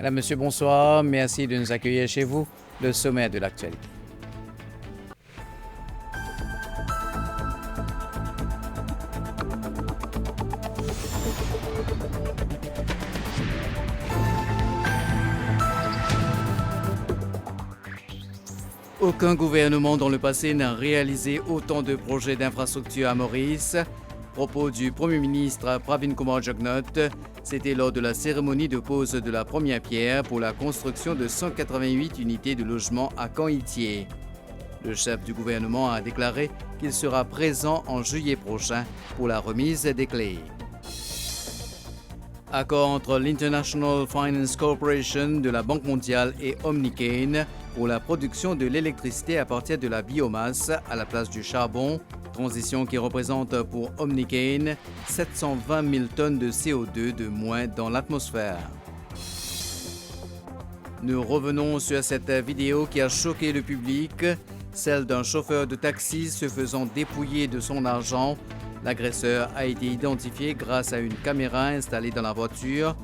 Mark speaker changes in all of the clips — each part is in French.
Speaker 1: Madame, Monsieur, bonsoir. Merci de nous accueillir chez vous. Le sommaire de l'actualité. Aucun gouvernement dans le passé n'a réalisé autant de projets d'infrastructure à Maurice. Propos du Premier ministre Pravin Kumar Jugnauth, c'était lors de la cérémonie de pose de la première pierre pour la construction de 188 unités de logement à Camp-Itier. Le chef du gouvernement a déclaré qu'il sera présent en juillet prochain pour la remise des clés. Accord entre l'International Finance Corporation de la Banque mondiale et Omnicane pour la production de l'électricité à partir de la biomasse à la place du charbon, transition qui représente pour Omnicane 720 000 tonnes de CO2 de moins dans l'atmosphère. Nous revenons sur cette vidéo qui a choqué le public, celle d'un chauffeur de taxi se faisant dépouiller de son argent. L'agresseur a été identifié grâce à une caméra installée dans la voiture,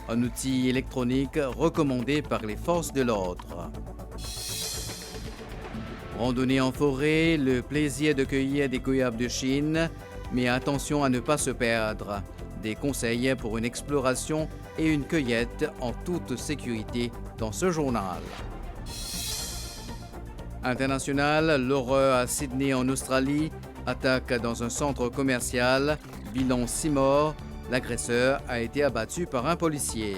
Speaker 1: un outil électronique recommandé par les forces de l'ordre. Randonnée en forêt, le plaisir de cueillir des goyabes de Chine, mais attention à ne pas se perdre. Des conseils pour une exploration et une cueillette en toute sécurité dans ce journal. International, l'horreur à Sydney en Australie, attaque dans un centre commercial, bilan 6 morts, l'agresseur a été abattu par un policier.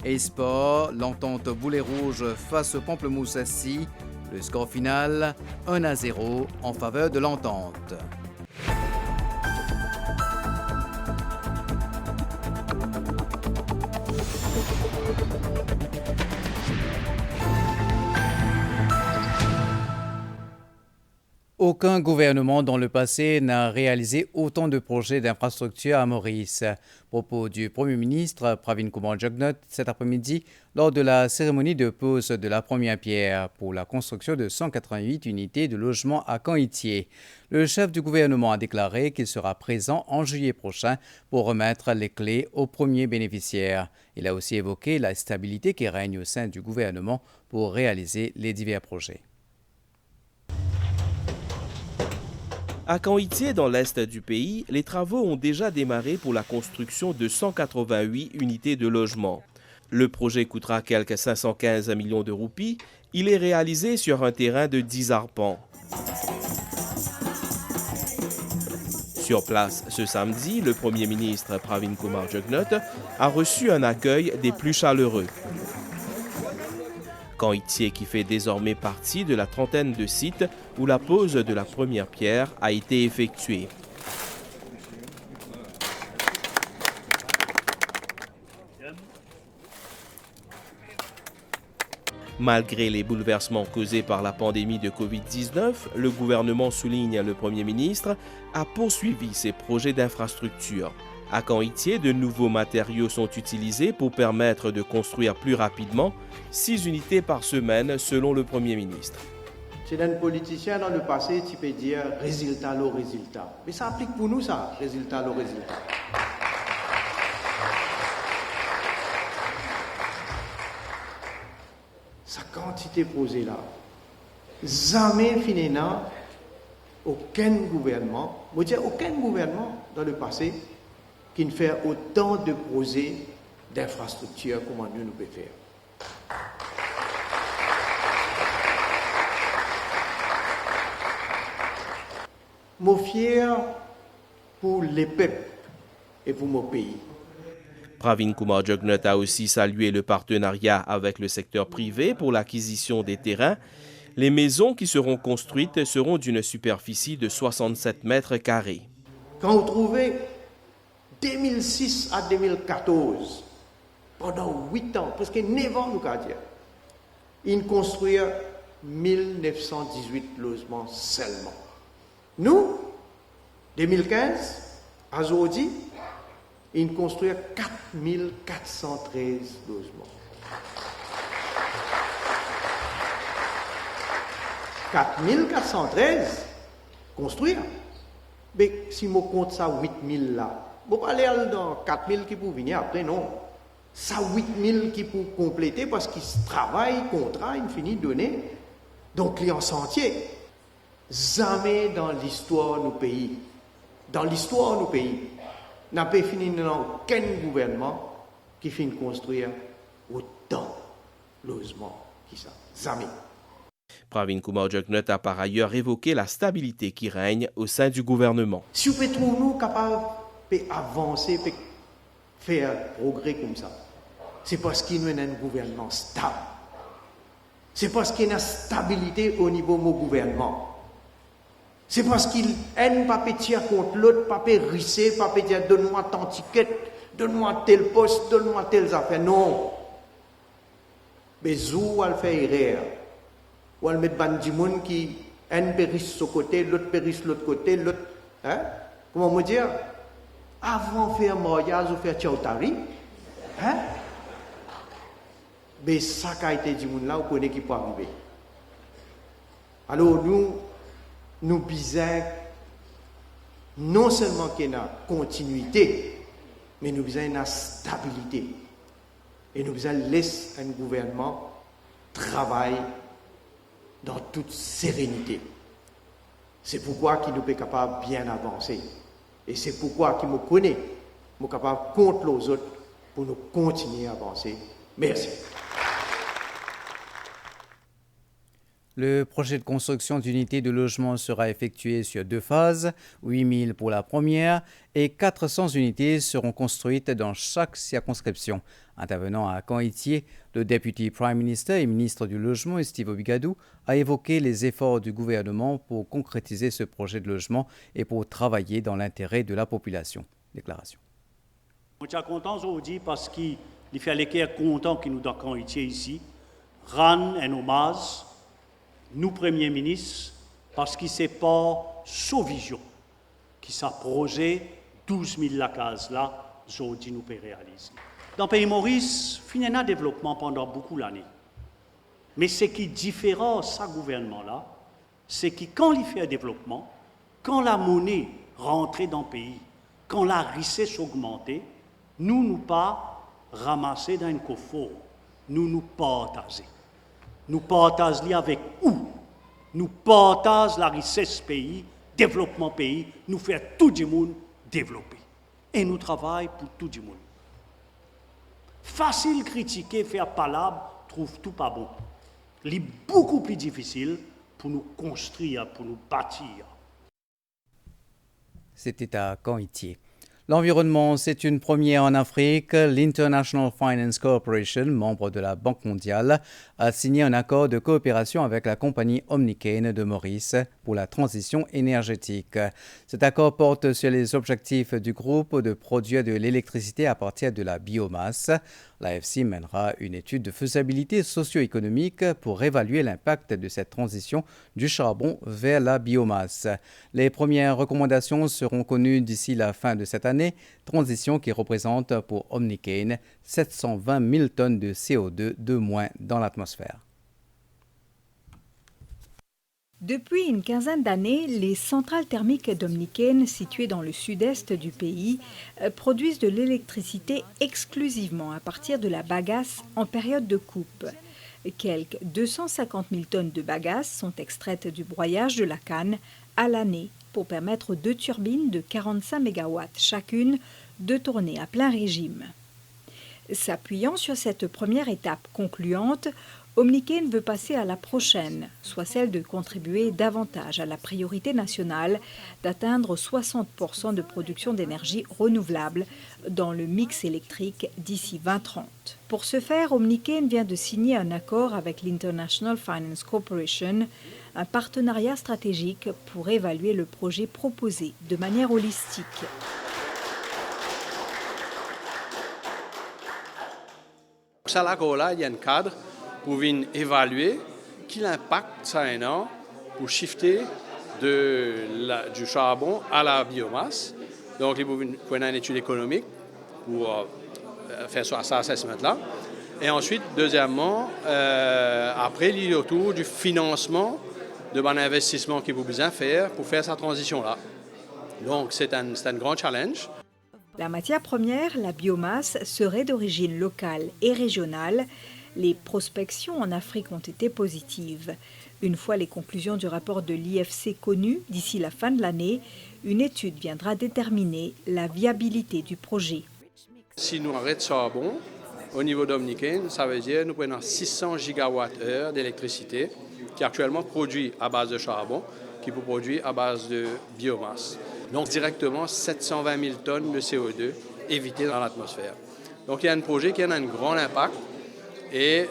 Speaker 1: Et sport, l'entente boulet rouge face au Pamplemousse Assis, le score final 1-0 en faveur de l'entente. Aucun gouvernement dans le passé n'a réalisé autant de projets d'infrastructure à Maurice. Propos du Premier ministre Pravin Kumar Jugnauth cet après-midi lors de la cérémonie de pose de la première pierre pour la construction de 188 unités de logement à Camp-Itier. Le chef du gouvernement a déclaré qu'il sera présent en juillet prochain pour remettre les clés aux premiers bénéficiaires. Il a aussi évoqué la stabilité qui règne au sein du gouvernement pour réaliser les divers projets.
Speaker 2: À Camp-Itier, dans l'est du pays, les travaux ont déjà démarré pour la construction de 188 unités de logement. Le projet coûtera quelque 515 millions de roupies. Il est réalisé sur un terrain de 10 arpents. Sur place, ce samedi, le Premier ministre Pravin Kumar Jugnauth a reçu un accueil des plus chaleureux. Camp-Itier qui fait désormais partie de la trentaine de sites où la pose de la première pierre a été effectuée. Malgré les bouleversements causés par la pandémie de Covid-19, le gouvernement, souligne le Premier ministre, a poursuivi ses projets d'infrastructure. À Camp-Itier, de nouveaux matériaux sont utilisés pour permettre de construire plus rapidement 6 unités par semaine, selon le Premier ministre.
Speaker 3: C'est un politicien dans le passé, tu peux dire résultat le résultat. Mais ça applique pour nous ça, résultat le résultat. Sa quantité posée là, jamais finalement aucun gouvernement, je veux dire aucun gouvernement dans le passé qui ne fait autant de projets d'infrastructures comme nous pouvons faire. Je suis fier pour les peuples et pour mon pays.
Speaker 2: Pravin Kumar Jugnauth a aussi salué le partenariat avec le secteur privé pour l'acquisition des terrains. Les maisons qui seront construites seront d'une superficie de 67 mètres carrés.
Speaker 3: Quand vous trouvez 2006 à 2014, pendant 8 ans, presque 9 ans, nous allons dire, ils construisent 1918 logements seulement. Nous, 2015, à Zodi, ils construisent 4413 logements. 4413 construire. Mais si je compte ça 8000 là, je ne vais pas aller dans 4000 qui pour venir après, non. Ça 8000 qui pour compléter parce qu'ils travaillent, contrat, infini donné. Donc, les en sentier. Jamais dans l'histoire de nos pays, n'a pas fini dans aucun gouvernement qui finit de construire autant de logements qui ça. Jamais.
Speaker 2: Pravin Kumar Jugnauth a par ailleurs évoqué la stabilité qui règne au sein du gouvernement.
Speaker 3: Si on peut trouver nous capables d'avancer, de faire progrès comme ça, c'est parce qu'il y a un gouvernement stable. C'est parce qu'il y a une stabilité au niveau de mon gouvernement. C'est parce qu'il n'aime pas pétir contre l'autre, pas risser, pas dire donne-moi ton ticket, donne-moi tel poste, donne-moi telles affaires. Non. Mais où elle fait erreur? Ou elle met des gens qui un périsse sur côté, l'autre périsse l'autre côté, l'autre. Hein? Comment me dire? Avant de faire mariage ou faire tchautari, hein? Mais ça qui a été dit là, on connaît qui peut arriver. Alors nous besoin non seulement qu'il y ait une continuité, mais nous besoin une stabilité. Et nous besoin laisser un gouvernement travailler dans toute sérénité. C'est pourquoi il nous est capable de bien avancer. Et c'est pourquoi il me connaît, nous est capable contre les autres pour nous continuer à avancer. Merci.
Speaker 1: Le projet de construction d'unités de logement sera effectué sur 2 phases, 8000 pour la première et 400 unités seront construites dans chaque circonscription. Intervenant à Caen-Itier, le député Prime Minister et ministre du Logement, Steve Obigadou, a évoqué les efforts du gouvernement pour concrétiser ce projet de logement et pour travailler dans l'intérêt de la population. Déclaration.
Speaker 4: Je suis content aujourd'hui parce qu'il fallait qu'il y ait content qui nous donne Caen-Itier ici, rendre un hommage nous, Premier ministre, parce qu'il c'est pas sous vision qui s'est projet 12 000 la case là, aujourd'hui nous peut réaliser. Dans le pays Maurice, il y a un développement pendant beaucoup d'années. Mais ce qui est différent, ce gouvernement-là, c'est que quand il fait un développement, quand la monnaie rentre dans le pays, quand la richesse augmente, nous pas ramasser dans un coffre, nous partager. Nous partageons avec où? Nous partageons la richesse pays, développement pays, nous faisons tout le monde développer. Et nous travaillons pour tout le monde. Facile critiquer, faire palabre, trouve tout pas bon. C'est beaucoup plus difficile pour nous construire, pour nous bâtir.
Speaker 1: C'était à Caen-Itier. L'environnement, c'est une première en Afrique. L'International Finance Corporation, membre de la Banque mondiale, a signé un accord de coopération avec la compagnie Omnicane de Maurice pour la transition énergétique. Cet accord porte sur les objectifs du groupe de produire de l'électricité à partir de la biomasse. L'AFC mènera une étude de faisabilité socio-économique pour évaluer l'impact de cette transition du charbon vers la biomasse. Les premières recommandations seront connues d'ici la fin de cette année, transition qui représente pour Omnicane 720 000 tonnes de CO2 de moins dans l'atmosphère.
Speaker 5: Depuis une quinzaine d'années, les centrales thermiques d'Omnicane, situées dans le sud-est du pays, produisent de l'électricité exclusivement à partir de la bagasse en période de coupe. Quelques 250 000 tonnes de bagasse sont extraites du broyage de la canne à l'année pour permettre aux 2 turbines de 45 MW chacune de tourner à plein régime. S'appuyant sur cette première étape concluante, Omnicane veut passer à la prochaine, soit celle de contribuer davantage à la priorité nationale d'atteindre 60% de production d'énergie renouvelable dans le mix électrique d'ici 2030. Pour ce faire, Omnicane vient de signer un accord avec l'International Finance Corporation, un partenariat stratégique pour évaluer le projet proposé de manière holistique.
Speaker 6: Dans l'accord-là, il y a un cadre pour évaluer quel impact ça a pour shifter du charbon à la biomasse. Donc, il faut une étude économique pour faire cet assessment-là. Et ensuite, deuxièmement, après, il y a autour du financement de bon investissement qu'il faut besoin faire pour faire cette transition-là. Donc, c'est un grand challenge.
Speaker 5: La matière première, la biomasse, serait d'origine locale et régionale. Les prospections en Afrique ont été positives. Une fois les conclusions du rapport de l'IFC connues d'ici la fin de l'année, une étude viendra déterminer la viabilité du projet.
Speaker 6: Si nous arrêtons charbon, au niveau dominicain, ça veut dire que nous prenons 600 gigawattheures d'électricité qui est actuellement produit à base de charbon, qui peut produire à base de biomasse. Donc directement 720 000 tonnes de CO2 évitées dans l'atmosphère. Donc il y a un projet qui a un grand impact et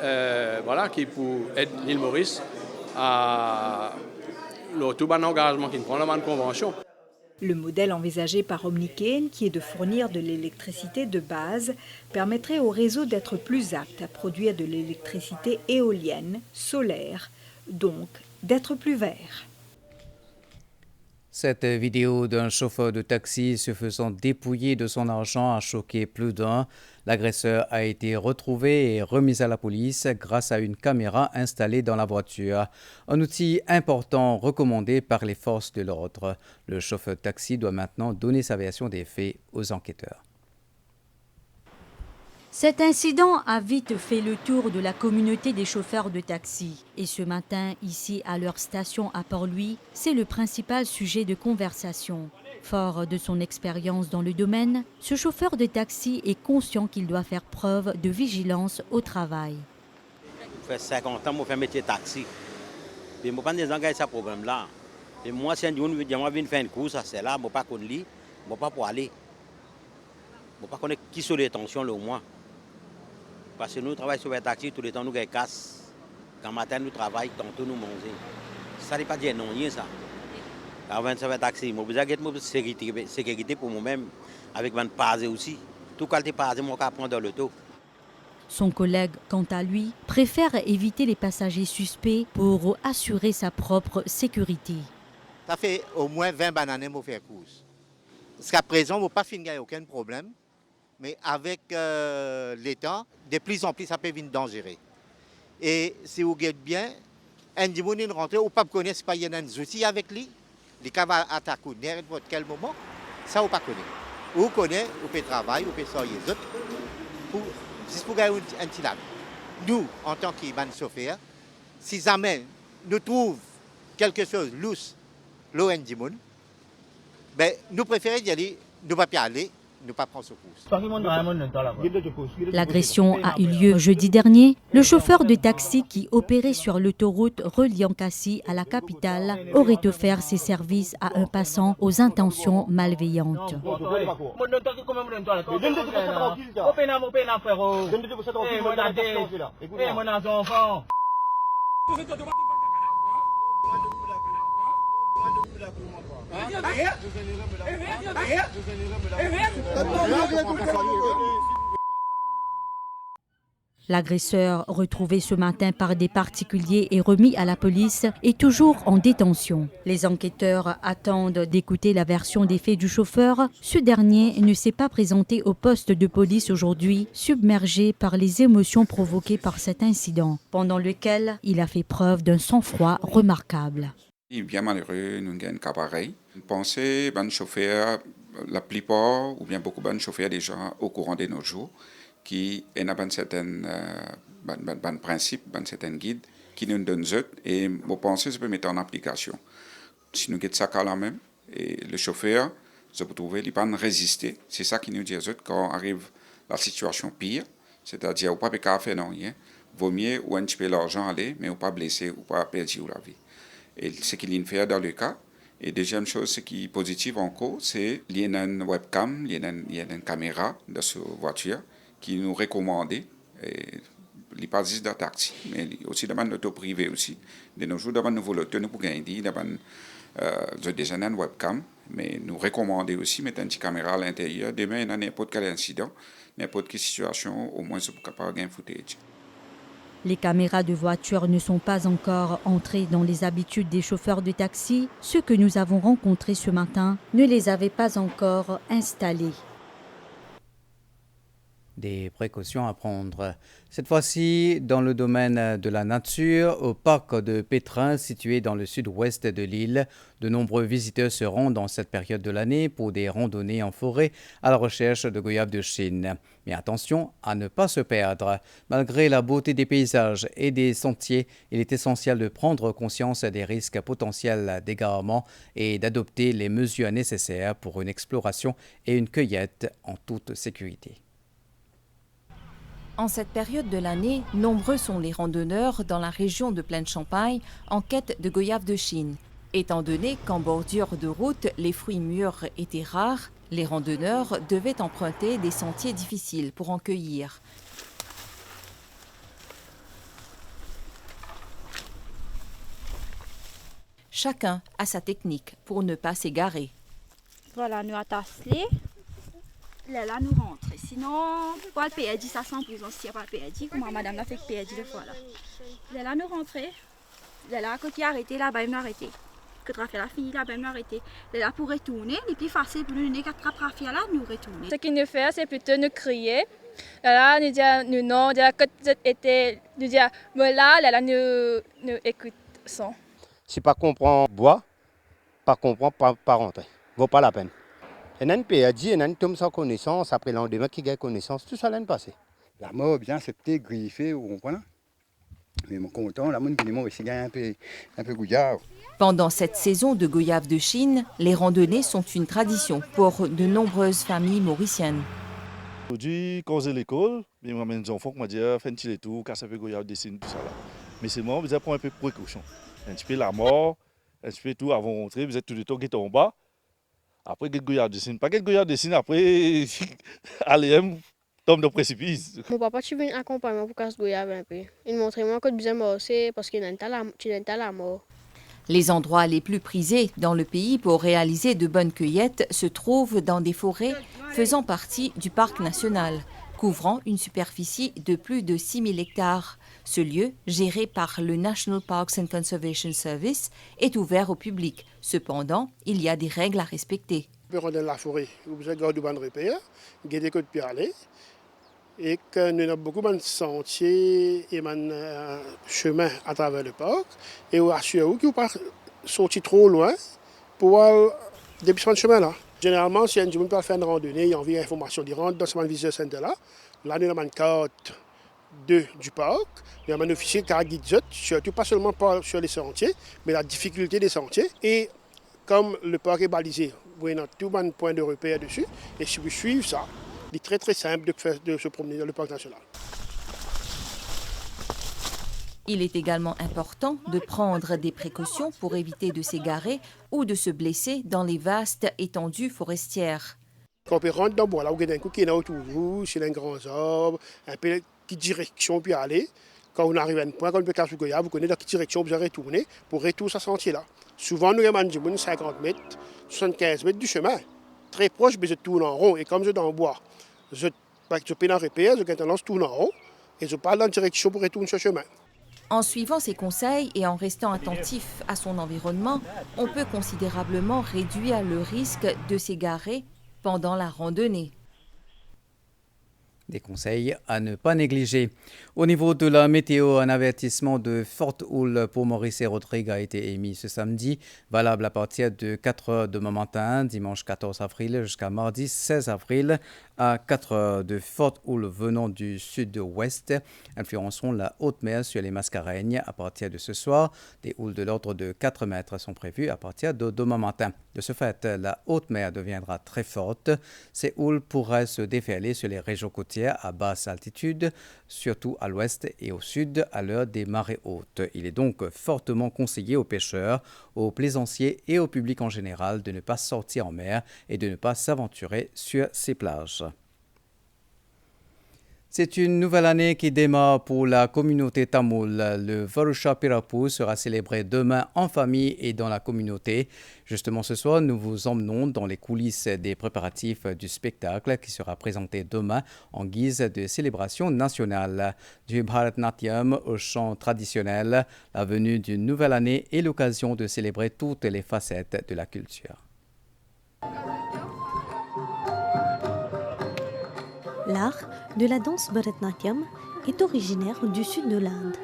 Speaker 6: qui peut aider l'île Maurice à tout bon engagement qui prend la bonne convention.
Speaker 5: Le modèle envisagé par Omniken, qui est de fournir de l'électricité de base, permettrait au réseau d'être plus apte à produire de l'électricité éolienne, solaire, donc d'être plus vert.
Speaker 1: Cette vidéo d'un chauffeur de taxi se faisant dépouiller de son argent a choqué plus d'un. L'agresseur a été retrouvé et remis à la police grâce à une caméra installée dans la voiture. Un outil important recommandé par les forces de l'ordre. Le chauffeur de taxi doit maintenant donner sa version des faits aux enquêteurs.
Speaker 7: Cet incident a vite fait le tour de la communauté des chauffeurs de taxi. Et ce matin, ici à leur station à Port-Louis, c'est le principal sujet de conversation. Fort de son expérience dans le domaine, ce chauffeur de taxi est conscient qu'il doit faire preuve de vigilance au travail.
Speaker 8: Ça fait 50 ans que je fais métier de taxi. Je ne peux pas ce problème-là. Et moi, si je viens faire une course, c'est là, je ne peux pas connaître, je ne peux pas pour aller. Je ne peux pas connaître qui sont les tensions au moins. Parce que nous travaillons sur les taxis, tout le temps nous casse. Quand matin nous travaillons, tantôt nous mangeons. Ça n'est pas dire non, ça. Avant de faire taxi, je besoin de sécurité pour moi-même, avec mon passé aussi. Tout quand tu passes, moi, je prends dans l'auto.
Speaker 7: Son collègue, quant à lui, préfère éviter les passagers suspects pour assurer sa propre sécurité.
Speaker 9: Ça fait au moins 20 bananes pour faire course. Jusqu'à présent, on ne pas finir aucun problème. Mais avec les temps, de plus en plus, ça peut devenir dangereux. Et si vous regardez bien, un dimanche, une rentrée, vous ne connaissez pas, il y a des outils avec lui. Les cas vont attaquer n'importe quel moment. Ça, vous ne connaissez pas. Vous connaissez, vous pouvez travailler, vous pouvez sortir les autres. Juste pour gagner un petit lac. Nous, en tant que chauffeur, si jamais nous trouvons quelque chose de lousse, l'eau un dimanche, ben, nous préférons y aller, nous ne pas y aller. Ne pas prendre secours.
Speaker 7: L'agression a eu lieu jeudi dernier. Le chauffeur de taxi qui opérait sur l'autoroute reliant Cassis à la capitale aurait offert ses services à un passant aux intentions malveillantes. L'agresseur, retrouvé ce matin par des particuliers et remis à la police, est toujours en détention. Les enquêteurs attendent d'écouter la version des faits du chauffeur. Ce dernier ne s'est pas présenté au poste de police aujourd'hui, submergé par les émotions provoquées par cet incident, pendant lequel il a fait preuve d'un sang-froid remarquable.
Speaker 10: Il est bien malheureux, nous avons un cas pareil. Pensez, ben chauffeur, la plupart, ou bien beaucoup de chauffeurs déjà au courant de nos jours, qui ont un certain principe, un certain guide, qui nous donne et vous pensez, ça peut mettre en application. Si nous avons ça quand même, et le chauffeur, ça peut trouver, il peut résister. C'est ça qui nous dit quand arrive la situation pire, c'est-à-dire, on ne peut pas faire rien, vaut mieux ou un petit peu l'argent aller, mais on ne peut pas blesser ou pas perdre la vie. Et ce qu'il y a fait dans le cas. Et deuxième chose, ce qui est positif encore, c'est qu'il y a une webcam, il y a une caméra dans cette voiture qui nous recommande, les pas juste de taxi, mais aussi dans l'auto privé aussi. De nos jours, dans nouveau auto, nous pouvons gagner, déjà une webcam, mais nous recommander aussi mettre une petite caméra à l'intérieur. Demain, dans n'importe quel incident, n'importe quelle situation, au moins, c'est pour capable de gagner footage.
Speaker 7: Les caméras de voiture ne sont pas encore entrées dans les habitudes des chauffeurs de taxi. Ceux que nous avons rencontrés ce matin ne les avaient pas encore installées.
Speaker 1: des précautions à prendre. Cette fois-ci, dans le domaine de la nature, au parc de Pétrin, situé dans le sud-ouest de l'île, de nombreux visiteurs se rendent dans cette période de l'année pour des randonnées en forêt à la recherche de goyaves de Chine. Mais attention à ne pas se perdre. Malgré la beauté des paysages et des sentiers, il est essentiel de prendre conscience des risques potentiels d'égarement et d'adopter les mesures nécessaires pour une exploration et une cueillette en toute sécurité.
Speaker 11: En cette période de l'année, nombreux sont les randonneurs dans la région de Plaine-Champagne en quête de goyaves de Chine. Étant donné qu'en bordure de route, les fruits mûrs étaient rares, les randonneurs devaient emprunter des sentiers difficiles pour en cueillir. Chacun a sa technique pour ne pas s'égarer.
Speaker 12: Voilà, nous attacher. Là, nous rentrons. Sinon, pour le PRD, ça sent plus ancien pour le PRD. Comme madame l'a fait le PRD deux fois. Là, nous rentrons. Là, quand il a arrêté, là-bas, il m'a arrêté. Quand il a fait la fille, là-bas, il m'a arrêté. Là, pour retourner, les plus facile pour nous donner 4 trappes là, nous retourner.
Speaker 13: Ce qu'il nous fait, c'est plutôt nous crier. Là, nous dire, nous non, quand était, nous dire, mais là, nous écoutons.
Speaker 14: Si pas comprendre bois, pas comprendre, pas rentrer. Vaut pas la peine. Et un PRD, et un tombe sans connaissance, après le lendemain qui gagne connaissance, tout ça l'année passée.
Speaker 15: La mort bien acceptée, griffée, vous comprenez? Mais mon content, la monde qui aussi gagne un peu goyave.
Speaker 11: Pendant cette saison de goyave de Chine, les randonnées sont une tradition pour de nombreuses familles mauriciennes.
Speaker 16: Aujourd'hui, quand j'ai l'école, je m'amène des enfants qui m'ont dit fais-tu les tours, casse un peu goyave de Chine, tout ça là. Mais c'est moi, je prends un peu de précaution. Un petit peu la mort, un petit peu tout avant de rentrer, vous êtes tout le temps qui est en bas. Après, get goyave de Chine. Pas get goyave de Chine, après, allez, tombe dans le précipice.
Speaker 17: Mon papa, tu viens accompagner pour casser goyave un peu. Il montrait moi que bien morcer parce qu'il n'entend la mort.
Speaker 11: Les endroits les plus prisés dans le pays pour réaliser de bonnes cueillettes se trouvent dans des forêts faisant partie du parc national, couvrant une superficie de plus de 6000 hectares. Ce lieu, géré par le National Parks and Conservation Service, est ouvert au public. Cependant, il y a des règles à respecter.
Speaker 18: On peut rentrer dans la forêt, vous avez garder de repères, garder côté puis aller, et que nous avons beaucoup de sentiers et de chemins à travers le parc, et on assure que vous ne pas sortir trop loin pour aller depuis ce chemin-là. Généralement, si un jour peut faire une randonnée, il y a envie d'informations, il rentre dans ce visiteur center là. Là, nous avons une carte du parc, nous avons un officier qui guide surtout pas seulement sur les sentiers, mais la difficulté des sentiers. Et comme le parc est balisé, vous avez tout un point de repère dessus, et si vous suivez ça, il est très très simple de se promener dans le parc national.
Speaker 11: Il est également important de prendre des précautions pour éviter de s'égarer ou de se blesser dans les vastes étendues forestières.
Speaker 18: Quand on rentre dans le bois, là, vous avez un coup qui est autour de vous, c'est un grand arbre, un peu qui direction puis aller. Quand on arrive à un point, quand on peut casser le goyave, vous connaissez dans quelle direction vous allez retourner pour retourner ce sentier-là. Souvent, nous avons 50 mètres, 75 mètres du chemin. Très proche, mais je tourne en rond. Et comme je suis dans le bois, je peux dans le repère, je tendance tourne en rond et je parle dans la direction pour retourner ce chemin.
Speaker 11: En suivant ces conseils et en restant attentif à son environnement, on peut considérablement réduire le risque de s'égarer pendant la randonnée.
Speaker 1: Des conseils à ne pas négliger. Au niveau de la météo, un avertissement de forte houle pour Maurice et Rodrigue a été émis ce samedi, valable à partir de 4 heures demain matin, dimanche 14 avril jusqu'à mardi 16 avril. À 4 heures, de fortes houles venant du sud-ouest influenceront la haute mer sur les Mascareignes à partir de ce soir. Des houles de l'ordre de 4 mètres sont prévues à partir de demain matin. De ce fait, la haute mer deviendra très forte. Ces houles pourraient se déferler sur les régions côtières à basse altitude, surtout à l'ouest et au sud à l'heure des marées hautes. Il est donc fortement conseillé aux pêcheurs, aux plaisanciers et au public en général de ne pas sortir en mer et de ne pas s'aventurer sur ces plages. C'est une nouvelle année qui démarre pour la communauté tamoule. Le Varusha Pirapu sera célébré demain en famille et dans la communauté. Justement ce soir, nous vous emmenons dans les coulisses des préparatifs du spectacle qui sera présenté demain en guise de célébration nationale. Du Bharatnatyam au chant traditionnel, la venue d'une nouvelle année est l'occasion de célébrer toutes les facettes de la culture.
Speaker 19: L'art de la danse Bharatanatyam est originaire du sud de l'Inde.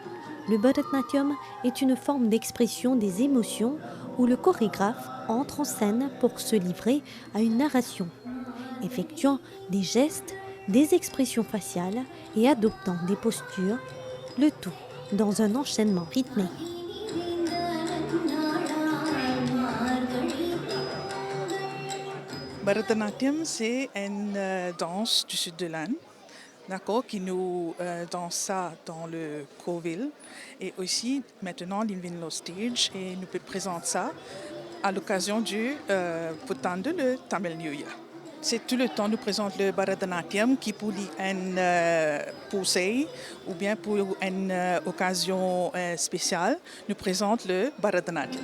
Speaker 19: Le Bharatanatyam est une forme d'expression des émotions où le chorégraphe entre en scène pour se livrer à une narration, effectuant des gestes, des expressions faciales et adoptant des postures, le tout dans un enchaînement rythmé.
Speaker 20: Bharatanatyam, c'est une danse du sud de l'Inde, d'accord, qui nous danse ça dans le Coville. Et aussi, maintenant, il vient au stage et nous présente ça à l'occasion du Puttanda, le Tamil New Year. C'est tout le temps nous présente le Bharatanatyam qui pour une poussée ou bien pour une occasion spéciale, nous présente le Bharatanatyam.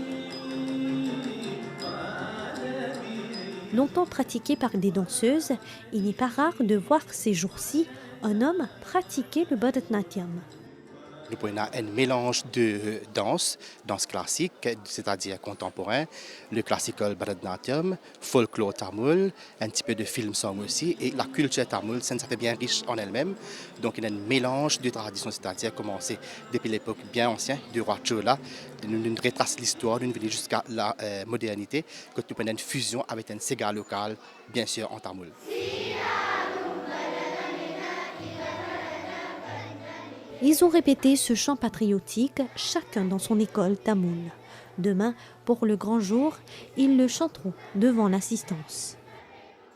Speaker 19: Longtemps pratiqué par des danseuses, il n'est pas rare de voir ces jours-ci un homme pratiquer le Bharatanatyam.
Speaker 21: Nous avons un mélange de danse classique, c'est-à-dire contemporain, le classical Bharatanatyam, folklore tamoul, un petit peu de film song aussi, et la culture tamoul, ça fait bien riche en elle-même. Donc il y a un mélange de traditions, c'est-à-dire commencé depuis l'époque bien ancienne du roi Chola, nous retrace l'histoire, nous venons jusqu'à la modernité, que nous avons une fusion avec un sega local, bien sûr en tamoul.
Speaker 19: Ils ont répété ce chant patriotique, chacun dans son école tamoul. Demain, pour le grand jour, ils le chanteront devant l'assistance.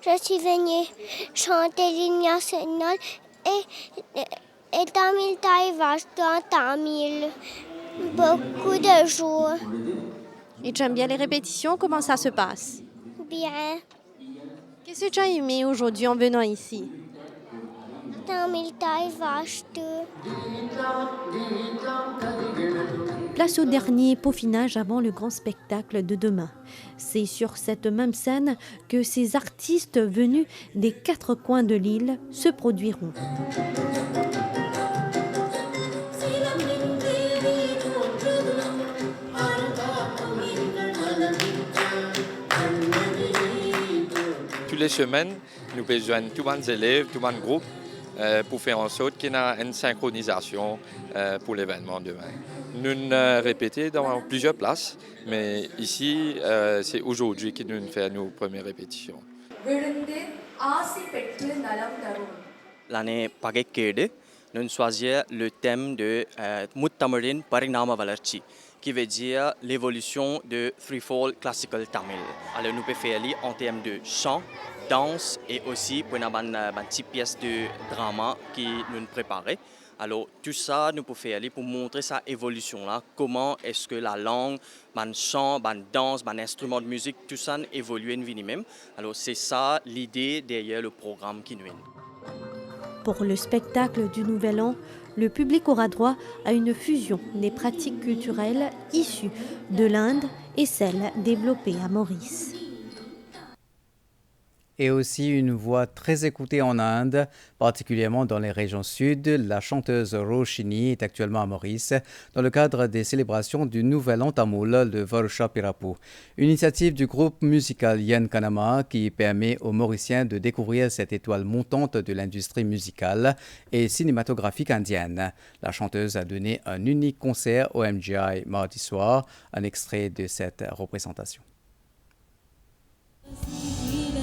Speaker 22: Je suis venue chanter l'hymne national et Tamil Taïvas dans Tamil. Beaucoup de jours.
Speaker 19: Et tu aimes bien les répétitions? Comment ça se passe?
Speaker 22: Bien.
Speaker 19: Qu'est-ce que tu as aimé aujourd'hui en venant ici?
Speaker 22: Tamil Taïvas.
Speaker 19: Place au dernier peaufinage avant le grand spectacle de demain. C'est sur cette même scène que ces artistes venus des 4 coins de l'île se produiront.
Speaker 23: Toutes les semaines, nous besoin tous les élèves, tous les groupes pour faire en sorte qu'il y ait une synchronisation pour l'événement demain. Nous répétons dans plusieurs places, mais ici, c'est aujourd'hui que nous faisons nos premières répétitions.
Speaker 24: L'année passée, nous choisissons le thème de Muttamarin Parinama Valarchi, qui veut dire l'évolution de Threefold Classical Tamil. Alors nous pouvons faire en termes de chant, danse et aussi pour une petite pièce de drama qui nous préparons. Alors tout ça, nous pouvons faire pour montrer sa évolution-là, comment est-ce que la langue, le chant, la danse, l'instrument de musique, tout ça évolue en vie même. Alors c'est ça l'idée derrière le programme qui nous est.
Speaker 19: Pour le spectacle du Nouvel An, le public aura droit à une fusion des pratiques culturelles issues de l'Inde et celles développées à Maurice.
Speaker 1: Et aussi une voix très écoutée en Inde, particulièrement dans les régions sud. La chanteuse Roshini est actuellement à Maurice dans le cadre des célébrations du Nouvel An Tamoul, le Varusha Pirapu. Une initiative du groupe musical Yan Kanama qui permet aux Mauriciens de découvrir cette étoile montante de l'industrie musicale et cinématographique indienne. La chanteuse a donné un unique concert au MGI mardi soir, un extrait de cette représentation.
Speaker 25: Sivan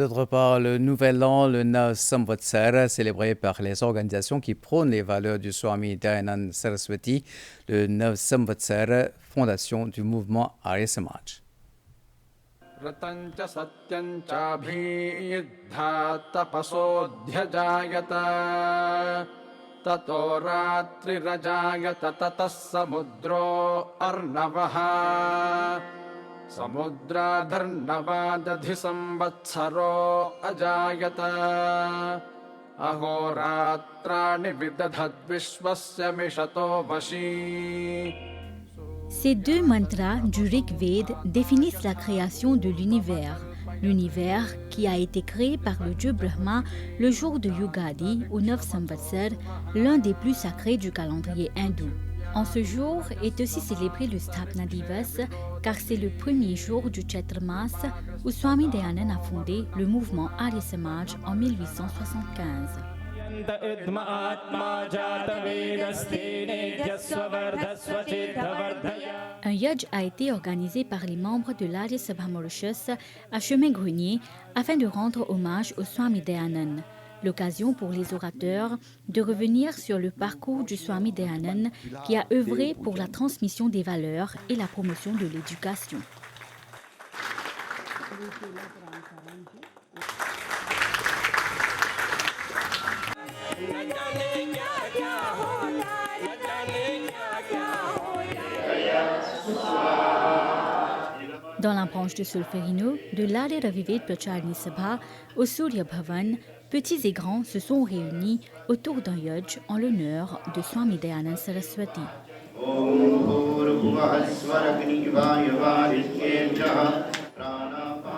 Speaker 1: D'autre part, le Nouvel An, le Nav Samvatsar, célébré par les organisations qui prônent les valeurs du Swami Dayananda Saraswati, le Nav Samvatsar, fondation du mouvement Arya Samaj.
Speaker 2: Tato ratri rajayata tatas samudro arnavaha samudra dharnavadadhi samvatsaro ajayata ahoratrani vidadhat vishvasya mishato vashi.
Speaker 7: Ces deux mantras du Rig Veda définissent la création de l'univers. L'univers qui a été créé par le dieu Brahma le jour de Yugadi au 9 Samvatsar, l'un des plus sacrés du calendrier hindou. En ce jour est aussi célébré le Sthapna Divas car c'est le premier jour du Chaitra Mas où Swami Dayananda a fondé le mouvement Arya Samaj en 1875. Un yajna a été organisé par les membres de l'Arya Sabha Mauritius à Chemin-Grenier afin de rendre hommage au Swami Dayananda. L'occasion pour les orateurs de revenir sur le parcours du Swami Dayananda qui a œuvré pour la transmission des valeurs et la promotion de l'éducation. Dans la branche de Solferino, de l'Arya Ravived Pracharni Sabha au Surya Bhavan, petits et grands se sont réunis autour d'un yajna en l'honneur de Swami Dayananda Saraswati.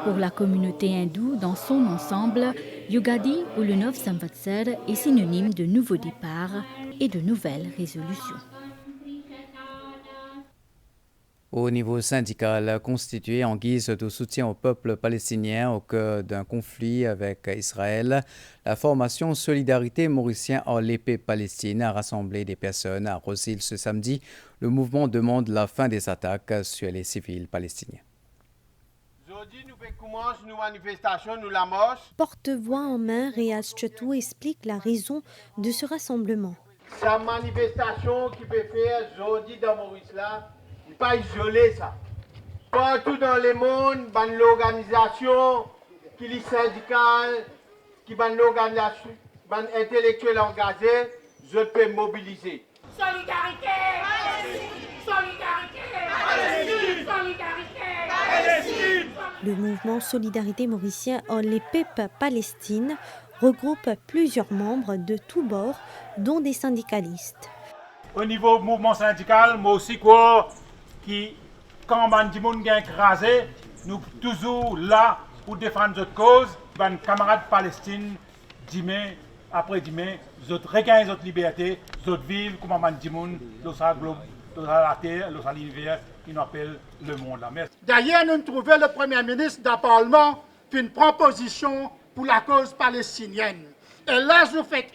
Speaker 7: Pour la communauté hindoue dans son ensemble, Yugadi ou le Nav Samvatsar est synonyme de nouveau départ et de nouvelles résolutions.
Speaker 1: Au niveau syndical, constitué en guise de soutien au peuple palestinien au cœur d'un conflit avec Israël, la formation Solidarité Mauricien en l'épée Palestine a rassemblé des personnes à Rosil ce samedi. Le mouvement demande la fin des attaques sur les civils palestiniens.
Speaker 3: Aujourd'hui, nous commençons nos manifestations, nous la marche.
Speaker 19: Porte-voix en main, Riaz Chetou explique la raison de ce rassemblement.
Speaker 3: C'est une manifestation qui peut faire aujourd'hui dans Maurice là. Pas isolé ça. Partout dans le monde, il y a l'organisation qui est syndicale, qui est l'organisation intellectuelle engagée, je peux mobiliser.
Speaker 4: Solidarité! Solidarité! Solidarité! Solidarité!
Speaker 19: Le mouvement Solidarité Mauricien en l'épée Palestine regroupe plusieurs membres de tous bords, dont des syndicalistes.
Speaker 6: Au niveau mouvement syndical, moi aussi quoi, qui, quand on a écrasé, nous sommes toujours là pour défendre notre cause. Les camarades palestiniens, demain, après demain, nous regagnent notre liberté, nous vivons comme on dit, dans la terre, dans l'univers, qui nous appelle le monde.
Speaker 18: D'ailleurs, nous trouvons le Premier ministre du Parlement une proposition pour la cause palestinienne. Et là, je fais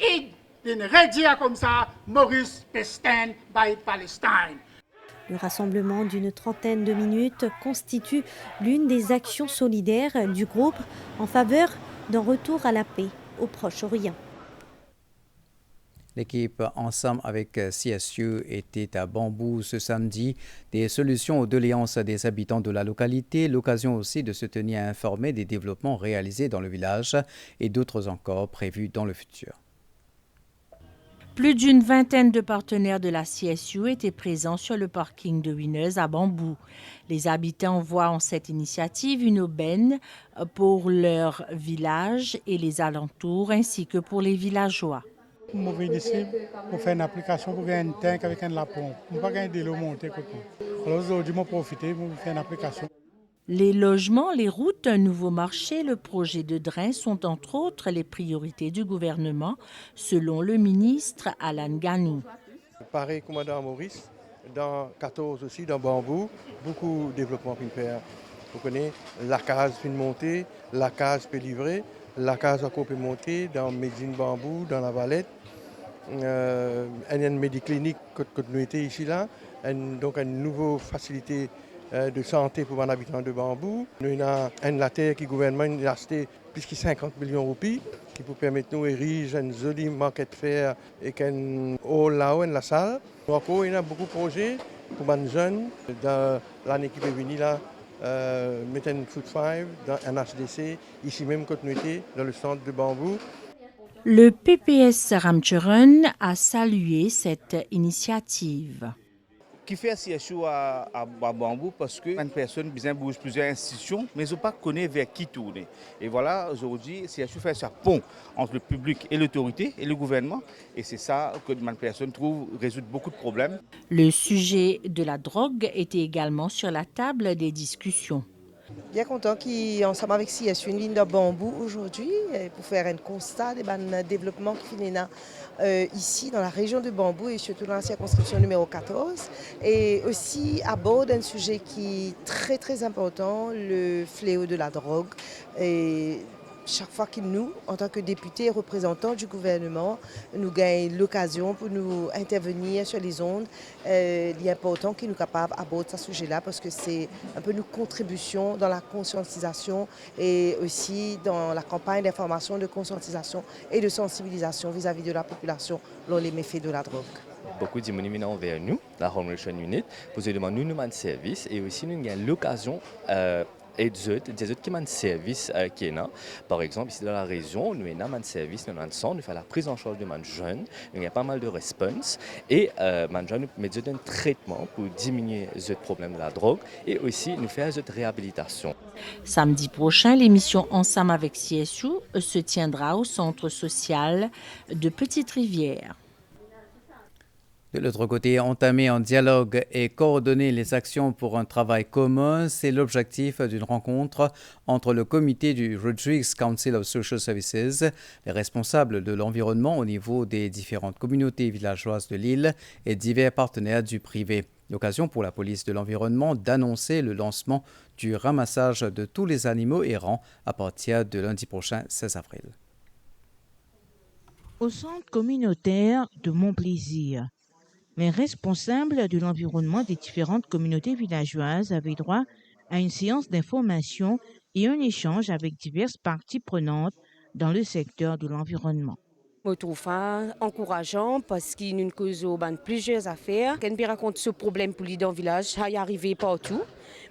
Speaker 18: une redire comme ça, Maurice Pestin by Palestine.
Speaker 19: Le rassemblement d'une trentaine de minutes constitue l'une des actions solidaires du groupe en faveur d'un retour à la paix au Proche-Orient.
Speaker 1: L'équipe, ensemble avec CSU, était à Bambou ce samedi. Des solutions aux doléances des habitants de la localité, l'occasion aussi de se tenir informé des développements réalisés dans le village et d'autres encore prévus dans le futur.
Speaker 25: Plus d'une vingtaine de partenaires de la CSU étaient présents sur le parking de Winners à Bambou. Les habitants voient en cette initiative une aubaine pour leur village et les alentours, ainsi que pour les villageois.
Speaker 26: Je viens ici pour faire une application pour gagner un tank avec un lapin. Je ne peux pas gagner de l'eau montée. Alors aujourd'hui, je vais profiter pour faire une application.
Speaker 25: Les logements, les routes, un nouveau marché, le projet de drain sont entre autres les priorités du gouvernement, selon le ministre Alan Ganou.
Speaker 27: Pareil comme dans Maurice, dans 14 aussi, dans Bambou, beaucoup de développement pour faire. Vous connaissez, la case peut monter, la case peut livrer, la case encore peut monter dans Médine Bambou, dans la Valette. Il y a une médiclinique que nous étions ici là, donc une nouvelle facilité de santé pour les habitants de Bambou. Nous avons la terre qui gouvernement a acheté plus de 50 millions de roupies qui peut permettre nous d'ériger une jolie maquette de fer et qu'un hall là-haut, la salle. Encore, il y a beaucoup de projets pour les jeunes. Dans l'année qui peut venir, là, mettre une Food 5 dans un HDC, ici même continuité dans le centre de Bambou.
Speaker 25: Le PPS Ramcharan a salué cette initiative.
Speaker 5: Qui fait CSU à Bambou parce que une personne besoin de plusieurs institutions, mais ils ne connaissent pas vers qui tourner. Et voilà, aujourd'hui, CSU fait ce pont entre le public et l'autorité et le gouvernement. Et c'est ça que une personne trouve résoudre beaucoup de problèmes.
Speaker 25: Le sujet de la drogue était également sur la table des discussions.
Speaker 8: Bien content qu'ensemble avec CSU, une ligne de Bambou aujourd'hui pour faire un constat des développements qui finissent ici dans la région de Bambou et surtout dans la circonscription numéro 14. Et aussi aborde un sujet qui est très très important, le fléau de la drogue. Et chaque fois que nous, en tant que députés et représentants du gouvernement, nous gagnons l'occasion pour nous intervenir sur les ondes, il est important que nous soyons capables d'aborder ce sujet-là parce que c'est un peu une contribution dans la conscientisation et aussi dans la campagne d'information, de conscientisation et de sensibilisation vis-à-vis de la population dans les méfaits de la drogue.
Speaker 9: Beaucoup de gens viennent vers nous, la Home Ration Unit, pour se demander nous un service et aussi nous avons l'occasion et des autres qui ont un service qui est là. Par exemple, ici dans la région, nous avons un service, nous avons un centre, nous faisons la prise en charge de nos jeunes, il y a pas mal de réponses et nos jeunes nous mettons un traitement pour diminuer les problèmes de la drogue et aussi nous faisons une réhabilitation.
Speaker 25: Samedi prochain, l'émission Ensemble avec CSU se tiendra au centre social de Petite-Rivière.
Speaker 1: De l'autre côté, entamer un dialogue et coordonner les actions pour un travail commun, c'est l'objectif d'une rencontre entre le comité du Rodrigues Council of Social Services, les responsables de l'environnement au niveau des différentes communautés villageoises de l'île et divers partenaires du privé. L'occasion pour la police de l'environnement d'annoncer le lancement du ramassage de tous les animaux errants à partir de lundi prochain, 16 avril.
Speaker 10: Au centre communautaire de Montplaisir, les responsables de l'environnement des différentes communautés villageoises avaient droit à une séance d'information et un échange avec diverses parties prenantes dans le secteur de l'environnement.
Speaker 12: Je trouve ça encourageant parce qu'il nous cause plusieurs affaires. Quand on raconte ce problème pour dans le village, ça y arrive partout.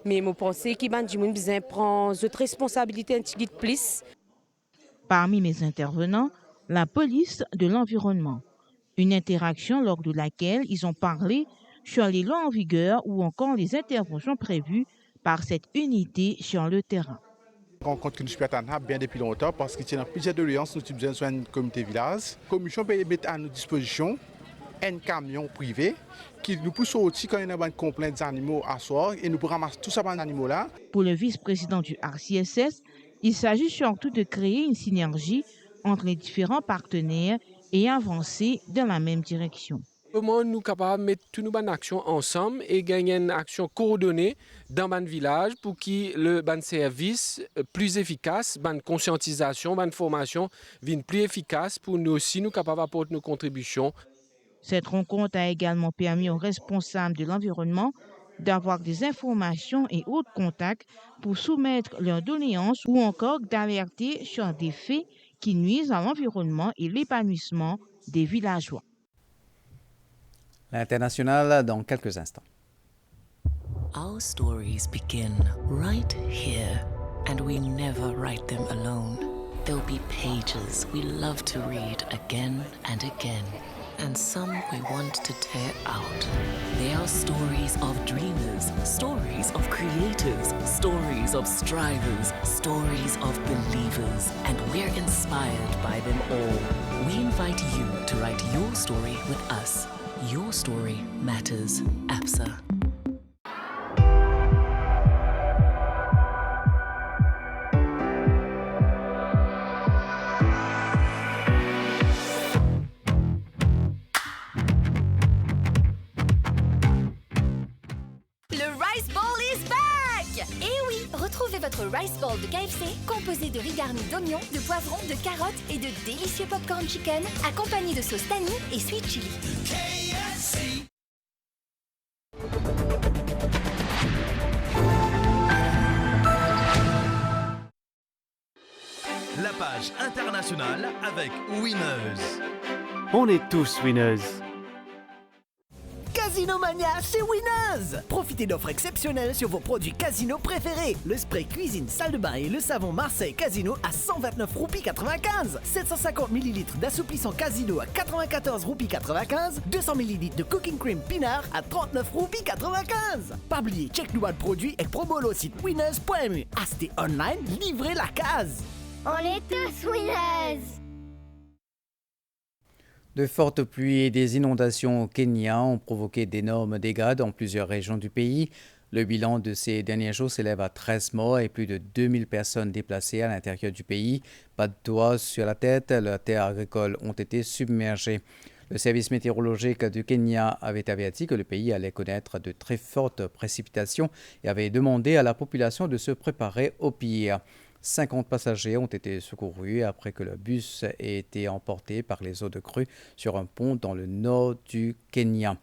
Speaker 12: Mais je pense qu'il y a des gens qui prennent cette responsabilité un petit peu plus.
Speaker 10: Parmi les intervenants, la police de l'environnement. Une interaction lors de laquelle ils ont parlé sur les lois en vigueur ou encore les interventions prévues par cette unité sur le terrain.
Speaker 13: On rencontre que nous sommes bien depuis longtemps parce qu'il y a plusieurs doléances, nous avons besoin d'une communauté village. La commission peut mettre à notre disposition un camion privé qui nous pousse aussi quand il y a une complainte des animaux à soir et nous pourrons ramasser tous ces animaux-là.
Speaker 10: Pour le vice-président du RCSS, il s'agit surtout de créer une synergie entre les différents partenaires et avancer dans la même direction.
Speaker 14: Comment nous sommes capables de mettre toutes nos actions ensemble et gagner une action coordonnée dans le village pour que le service plus efficace, la conscientisation, la formation vienne plus efficace pour nous aussi nous capables d'apporter nos contributions.
Speaker 10: Cette rencontre a également permis aux responsables de l'environnement d'avoir des informations et autres contacts pour soumettre leurs doléances ou encore d'alerter sur des faits qui nuisent à l'environnement et l'épanouissement des villageois.
Speaker 1: L'international dans quelques instants.
Speaker 28: Our stories begin right here, and we never write them alone. There'll be pages we love to read again and again, and some we want to tear out. They are stories of dreamers, stories of creators, stories of strivers, stories of believers, and we're inspired by them all. We invite you to write your story with us. Your story matters, APSA.
Speaker 29: Retrouvez votre Rice Ball de KFC, composé de riz garni d'oignons, de poivrons, de carottes et de délicieux popcorn chicken, accompagné de sauce tahini et sweet chili. KFC.
Speaker 11: page internationale avec Winners.
Speaker 15: On est tous winners.
Speaker 16: Casino Mania chez Winners! Profitez d'offres exceptionnelles sur vos produits casino préférés. Le spray cuisine, salle de bain et le savon Marseille Casino à 129 roupies 95. 750 ml d'assouplissant Casino à 94 roupies 95. 200 ml de Cooking Cream Pinard à 39 roupies 95. Pas oublier, check nous le produit et promo au site winners.mu. Acheter online, livrez la case.
Speaker 29: On est tous winners!
Speaker 1: De fortes pluies et des inondations au Kenya ont provoqué d'énormes dégâts dans plusieurs régions du pays. Le bilan de ces derniers jours s'élève à 13 morts et plus de 2000 personnes déplacées à l'intérieur du pays. Pas de toit sur la tête, leurs terres agricoles ont été submergées. Le service météorologique du Kenya avait averti que le pays allait connaître de très fortes précipitations et avait demandé à la population de se préparer au pire. 50 passagers ont été secourus après que le bus ait été emporté par les eaux de crue sur un pont dans le nord du Kenya.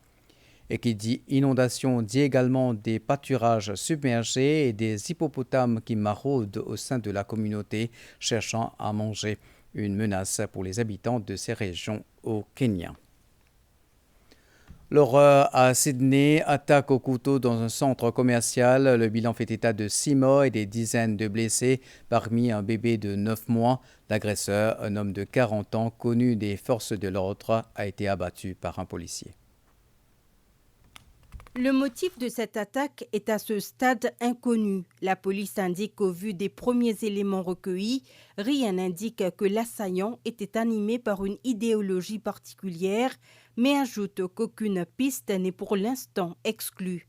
Speaker 1: Et qui dit inondation dit également des pâturages submergés et des hippopotames qui maraudent au sein de la communauté cherchant à manger. Une menace pour les habitants de ces régions au Kenya. L'horreur à Sydney, attaque au couteau dans un centre commercial. Le bilan fait état de 6 morts et des dizaines de blessés, parmi un bébé de 9 mois. L'agresseur, un homme de 40 ans, connu des forces de l'ordre, a été abattu par un policier.
Speaker 17: Le motif de cette attaque est à ce stade inconnu. La police indique qu'au vu des premiers éléments recueillis, rien n'indique que l'assaillant était animé par une idéologie particulière, mais ajoute qu'aucune piste n'est pour l'instant exclue.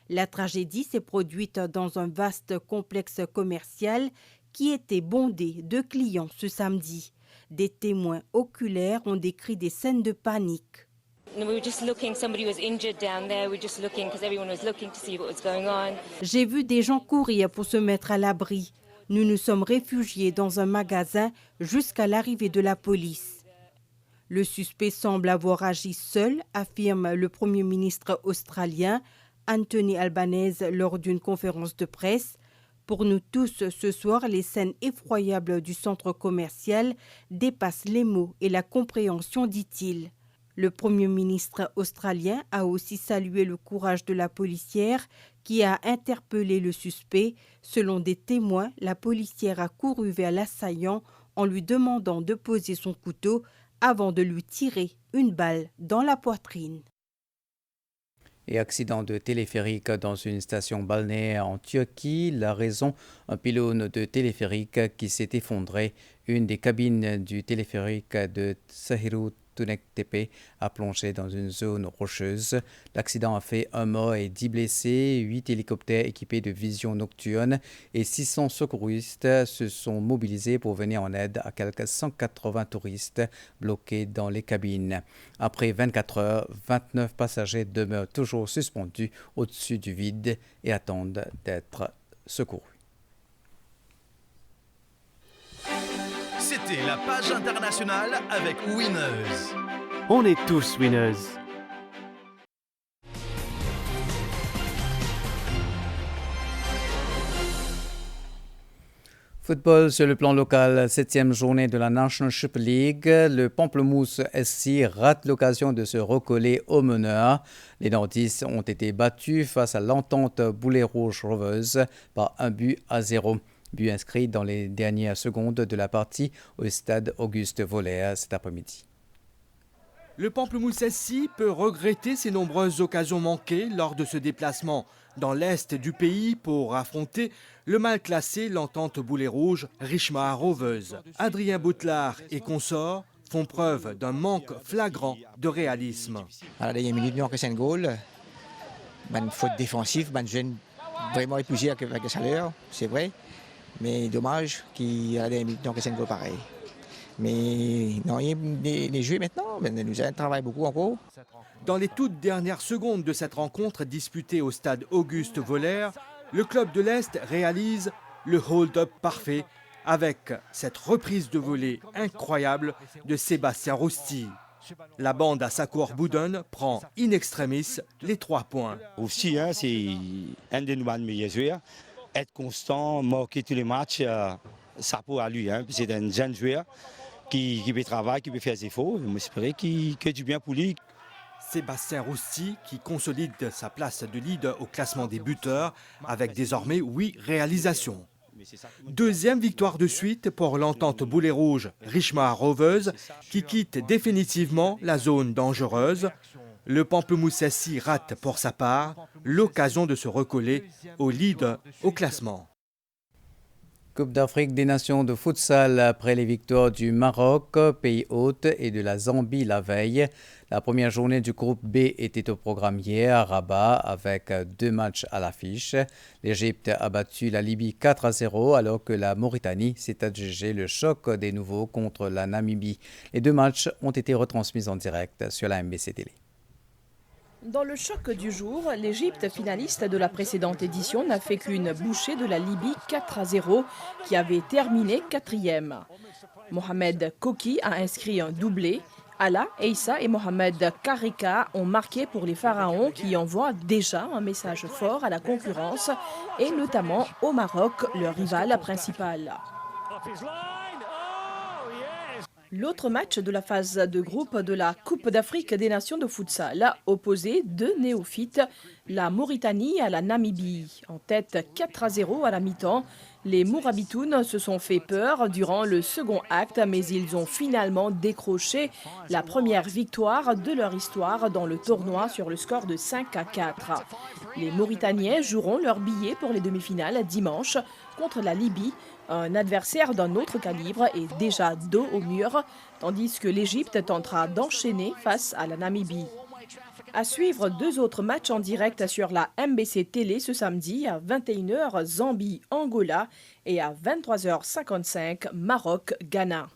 Speaker 17: La tragédie s'est produite dans un vaste complexe commercial qui était bondé de clients ce samedi. Des témoins oculaires ont décrit des scènes de panique. J'ai vu des gens courir pour se mettre à l'abri. Nous nous sommes réfugiés dans un magasin jusqu'à l'arrivée de la police. Le suspect semble avoir agi seul, affirme le Premier ministre australien Anthony Albanese lors d'une conférence de presse. Pour nous tous, ce soir, les scènes effroyables du centre commercial dépassent les mots et la compréhension, dit-il. Le Premier ministre australien a aussi salué le courage de la policière qui a interpellé le suspect. Selon des témoins, la policière a couru vers l'assaillant en lui demandant de poser son couteau avant de lui tirer une balle dans la poitrine.
Speaker 1: Et accident de téléphérique dans une station balnéaire en Turquie. La raison, un pylône de téléphérique qui s'est effondré. Une des cabines du téléphérique de Sahiru Tunektepe a plongé dans une zone rocheuse. L'accident a fait 1 mort et 10 blessés. 8 hélicoptères équipés de vision nocturne et 600 secouristes se sont mobilisés pour venir en aide à quelques 180 touristes bloqués dans les cabines. Après 24 heures, 29 passagers demeurent toujours suspendus au-dessus du vide et attendent d'être secourus.
Speaker 11: C'était la page internationale avec Winners.
Speaker 15: On est tous winners.
Speaker 1: Football sur le plan local, 7e journée de la Nationship League. Le Pamplemousse SC rate l'occasion de se recoller au meneur. Les nordistes ont été battus face à l'entente Boulet Rouge Rovers par 1-0. But inscrit dans les dernières secondes de la partie au stade Auguste Voller cet après-midi.
Speaker 20: Le Pamplemousse SC peut regretter ses nombreuses occasions manquées lors de ce déplacement dans l'est du pays pour affronter le mal classé l'entente Boulet Rouge Richmond Rovers. Adrien Boutelard et consorts font preuve d'un manque flagrant de réalisme.
Speaker 21: À la dernière minute, nous avons un goal. Une faute défensive, une jeune vraiment épuisée avec le salaire, c'est vrai. Mais dommage qu'à la dernière minute, nous avons un goal pareil. Mais non, les jeux maintenant, nous avons travaillé beaucoup encore.
Speaker 20: Dans les toutes dernières secondes de cette rencontre disputée au stade Auguste Voller, le club de l'Est réalise le hold-up parfait avec cette reprise de volée incroyable de Sébastien Rousti. La bande à Sacour-Boudon prend in extremis les 3 points.
Speaker 22: Aussi, c'est un de nos meilleurs joueurs. Être constant, marquer tous les matchs,
Speaker 2: ça pour à lui. Hein. C'est un jeune joueur qui peut travailler, qui peut faire des efforts. J'espère qu'il y a du bien pour lui.
Speaker 20: Sébastien Roussy qui consolide sa place de leader au classement des buteurs avec désormais 8 réalisations. Deuxième victoire de suite pour l'entente boulet rouge Richemont Rovers qui quitte définitivement la zone dangereuse. Le Pamplemoussassy rate pour sa part l'occasion de se recoller au leader au classement.
Speaker 1: Coupe d'Afrique des Nations de futsal après les victoires du Maroc, pays hôte, et de la Zambie la veille. La première journée du groupe B était au programme hier à Rabat avec 2 matchs à l'affiche. L'Égypte a battu la Libye 4-0 alors que la Mauritanie s'est adjugé le choc des nouveaux contre la Namibie. Les 2 matchs ont été retransmis en direct sur la MBC Télé.
Speaker 3: Dans le choc du jour, l'Égypte, finaliste de la précédente édition, n'a fait qu'une bouchée de la Libye 4-0, qui avait terminé 4e. Mohamed Koki a inscrit un doublé. Allah, Eissa et Mohamed Karika ont marqué pour les Pharaons qui envoient déjà un message fort à la concurrence et notamment au Maroc, leur rival principal. L'autre match de la phase de groupe de la Coupe d'Afrique des Nations de futsal opposait 2 néophytes, la Mauritanie à la Namibie. En tête 4-0 à la mi-temps, les Mourabitounes se sont fait peur durant le second acte, mais ils ont finalement décroché la première victoire de leur histoire dans le tournoi sur le score de 5-4. Les Mauritaniens joueront leur billet pour les demi-finales dimanche contre la Libye, un adversaire d'un autre calibre et déjà dos au mur, tandis que l'Égypte tentera d'enchaîner face à la Namibie. À suivre 2 autres matchs en direct sur la MBC Télé ce samedi à 21h Zambie-Angola et à 23h55 Maroc-Ghana.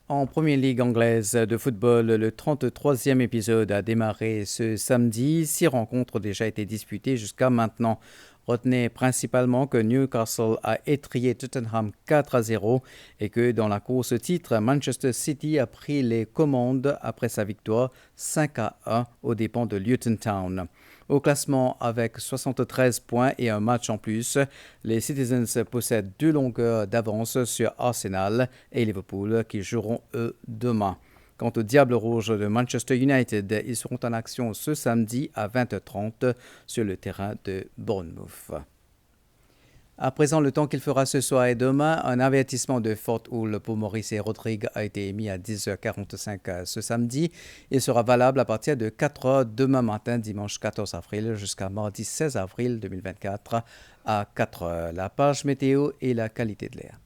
Speaker 1: En Première Ligue anglaise de football, le 33e épisode a démarré ce samedi. 6 rencontres ont déjà été disputées jusqu'à maintenant. Retenez principalement que Newcastle a étrillé Tottenham 4-0 et que dans la course titre, Manchester City a pris les commandes après sa victoire 5-1 aux dépens de Luton Town. Au classement, avec 73 points et un match en plus, les Citizens possèdent 2 longueurs d'avance sur Arsenal et Liverpool qui joueront eux demain. Quant aux Diables Rouges de Manchester United, ils seront en action ce samedi à 20h30 sur le terrain de Bournemouth. À présent, le temps qu'il fera ce soir et demain, un avertissement de forte houle pour Maurice et Rodrigue a été émis à 10h45 ce samedi. Il sera valable à partir de 4h demain matin, dimanche 14 avril, jusqu'à mardi 16 avril 2024 à 4h. La page météo et la qualité de l'air.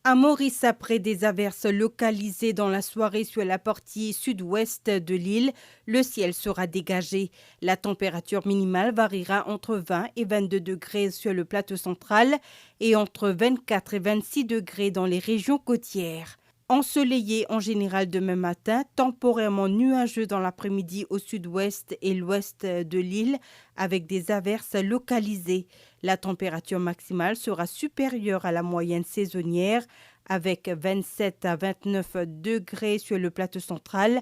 Speaker 17: À Maurice, après des averses localisées dans la soirée sur la partie sud-ouest de l'île, le ciel sera dégagé. La température minimale variera entre 20 et 22 degrés sur le plateau central et entre 24 et 26 degrés dans les régions côtières. Ensoleillé en général demain matin, temporairement nuageux dans l'après-midi au sud-ouest et l'ouest de l'île avec des averses localisées. La température maximale sera supérieure à la moyenne saisonnière avec 27 à 29 degrés sur le plateau central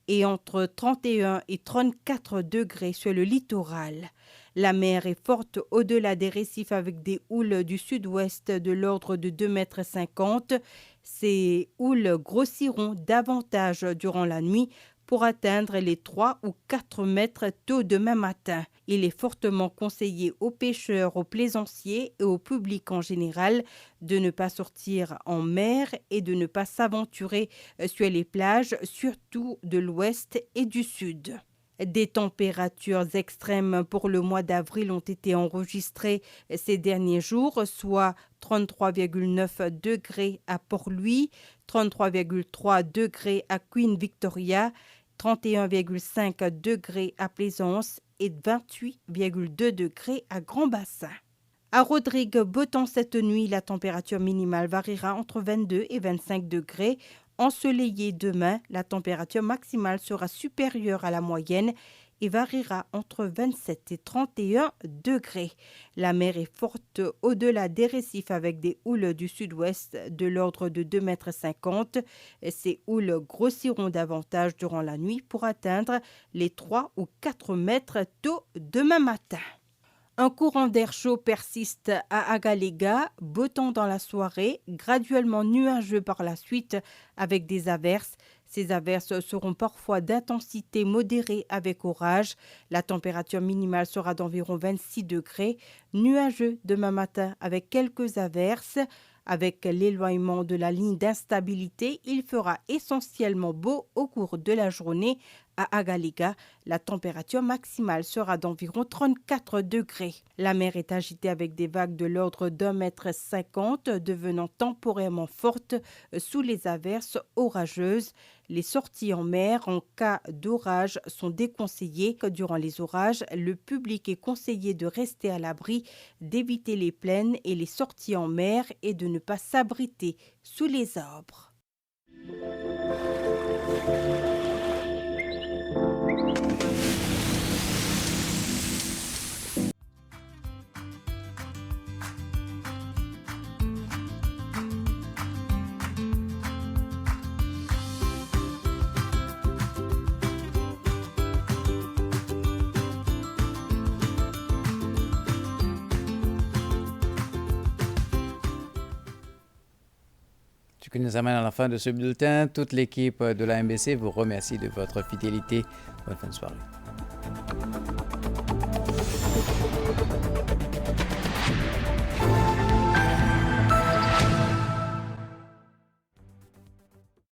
Speaker 17: et entre 31 et 34 degrés sur le littoral. La mer est forte au-delà des récifs avec des houles du sud-ouest de l'ordre de 2,50 m. Ces houles grossiront davantage durant la nuit pour atteindre les 3 ou 4 mètres tôt demain matin. Il est fortement conseillé aux pêcheurs, aux plaisanciers et au public en général de ne pas sortir en mer et de ne pas s'aventurer sur les plages, surtout de l'ouest et du sud. Des températures extrêmes pour le mois d'avril ont été enregistrées ces derniers jours, soit 33,9 degrés à Port-Louis, 33,3 degrés à Queen Victoria, 31,5 degrés à Plaisance et 28,2 degrés à Grand-Bassin. À Rodrigue, beau temps cette nuit, la température minimale variera entre 22 et 25 degrés. Ensoleillé demain, la température maximale sera supérieure à la moyenne et variera entre 27 et 31 degrés. La mer est forte au-delà des récifs avec des houles du sud-ouest de l'ordre de 2,50 m. Ces houles grossiront davantage durant la nuit pour atteindre les 3 ou 4 mètres tôt demain matin. Un courant d'air chaud persiste à Agalega, beau temps dans la soirée, graduellement nuageux par la suite avec des averses. Ces averses seront parfois d'intensité modérée avec orage. La température minimale sera d'environ 26 degrés. Nuageux demain matin avec quelques averses. Avec l'éloignement de la ligne d'instabilité, il fera essentiellement beau au cours de la journée. À Agalega, la température maximale sera d'environ 34 degrés. La mer est agitée avec des vagues de l'ordre d'1,50 m, devenant temporairement fortes sous les averses orageuses. Les sorties en mer en cas d'orage sont déconseillées. Durant les orages, le public est conseillé de rester à l'abri, d'éviter les plaines et les sorties en mer et de ne pas s'abriter sous les arbres.
Speaker 1: Ce qui nous amène à la fin de ce bulletin. Toute l'équipe de la MBC vous remercie de votre fidélité. Bonne fin de soirée.